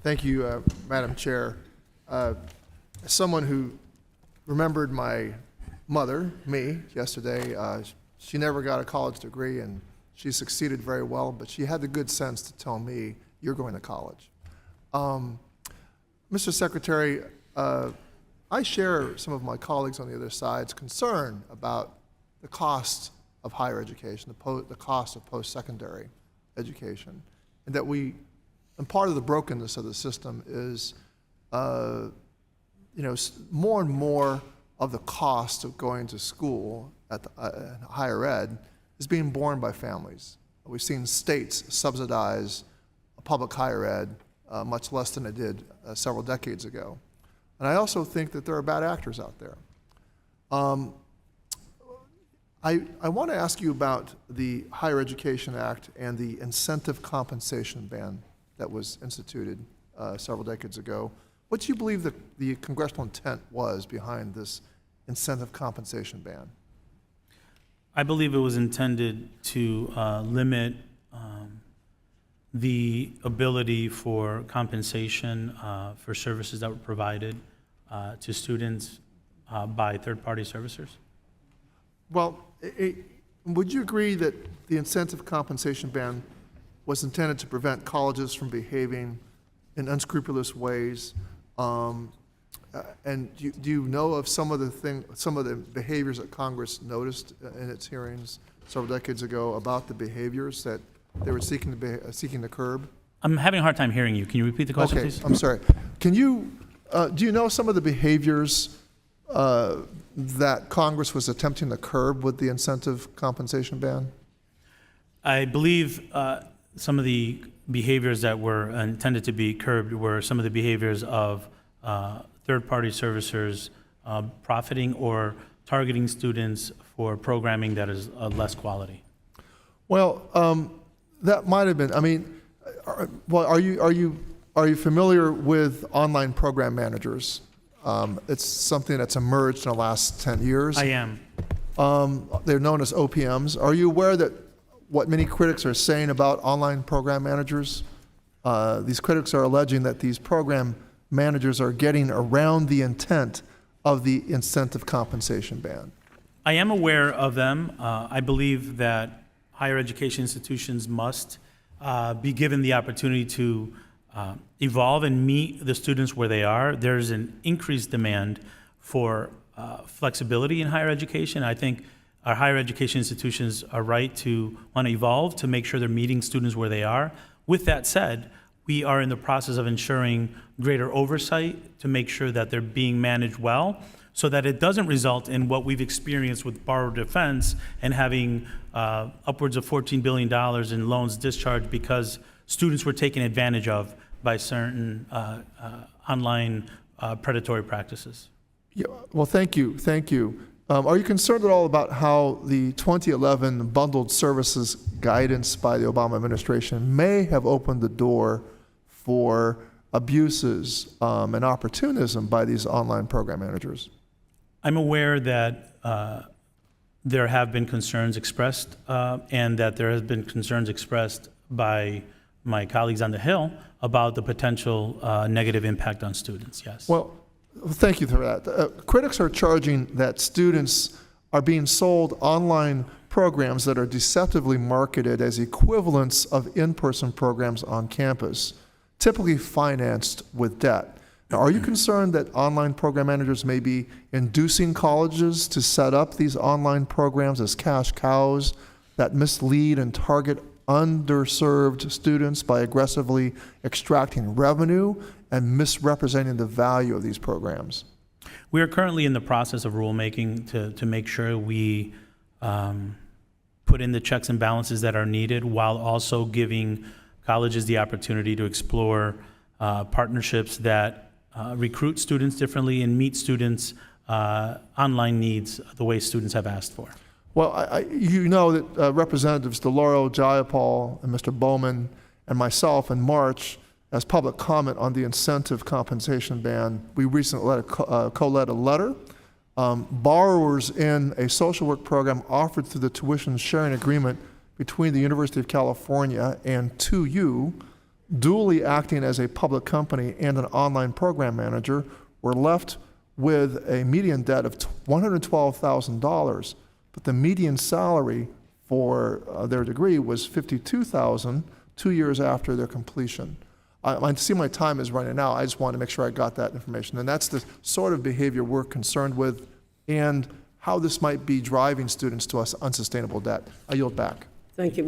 Thank you, Madam Chair. As someone who remembered my mother, me, yesterday, she never got a college degree and she succeeded very well, but she had the good sense to tell me, you're going to college. Mr. Secretary, I share some of my colleagues on the other side's concern about the cost of higher education, the cost of post-secondary education, and that and part of the brokenness of the system is, more and more of the cost of going to school at higher ed is being borne by families. We've seen states subsidize public higher ed much less than it did several decades ago. And I also think that there are bad actors out there. I want to ask you about the Higher Education Act and the incentive compensation ban that was instituted several decades ago. What do you believe the congressional intent was behind this incentive compensation ban? I believe it was intended to limit the ability for compensation for services that were provided to students by third-party servicers. Well, would you agree that the incentive compensation ban was intended to prevent colleges from behaving in unscrupulous ways? And do you know of some of the behaviors that Congress noticed in its hearings several decades ago about the behaviors that they were seeking to curb? I'm having a hard time hearing you. Can you repeat the question, please? I'm sorry. Do you know some of the behaviors that Congress was attempting to curb with the incentive compensation ban? I believe some of the behaviors that were intended to be curbed were some of the behaviors of third-party servicers profiting or targeting students for programming that is less quality. Well, that might have been. I mean, are you familiar with online program managers? It's something that's emerged in the last 10 years. I am. They're known as OPMs. Are you aware that what many critics are saying about online program managers? These critics are alleging that these program managers are getting around the intent of the incentive compensation ban. I am aware of them. I believe that higher education institutions must be given the opportunity to evolve and meet the students where they are. There's an increased demand for flexibility in higher education. I think our higher education institutions are right to want to evolve to make sure they're meeting students where they are. With that said, we are in the process of ensuring greater oversight to make sure that they're being managed well, so that it doesn't result in what we've experienced with borrower defense and having upwards of $14 billion in loans discharged because students were taken advantage of by certain online predatory practices. Yeah, well, thank you. Are you concerned at all about how the 2011 bundled services guidance by the Obama administration may have opened the door for abuses and opportunism by these online program managers? I'm aware that there have been concerns expressed and that there have been concerns expressed by my colleagues on the Hill about the potential negative impact on students, yes. Well, thank you for that. Critics are charging that students are being sold online programs that are deceptively marketed as equivalents of in-person programs on campus, typically financed with debt. Now, are you concerned that online program managers may be inducing colleges to set up these online programs as cash cows that mislead and target underserved students by aggressively extracting revenue and misrepresenting the value of these programs? We are currently in the process of rulemaking to make sure we put in the checks and balances that are needed while also giving colleges the opportunity to explore partnerships that recruit students differently and meet students' online needs the way students have asked for. Well, you know that Representatives DeLauro, Jayapal, and Mr. Bowman and myself in March, as public comment on the incentive compensation ban, we recently co-led a letter. Borrowers in a social work program offered through the tuition sharing agreement between the University of California and 2U duly acting as a public company and an online program manager, were left with a median debt of $112,000, but the median salary for their degree was $52,000 2 years after their completion. I see my time is running out. I just wanted to make sure I got that information. And that's the sort of behavior we're concerned with and how this might be driving students to us unsustainable debt. I yield back. Thank you.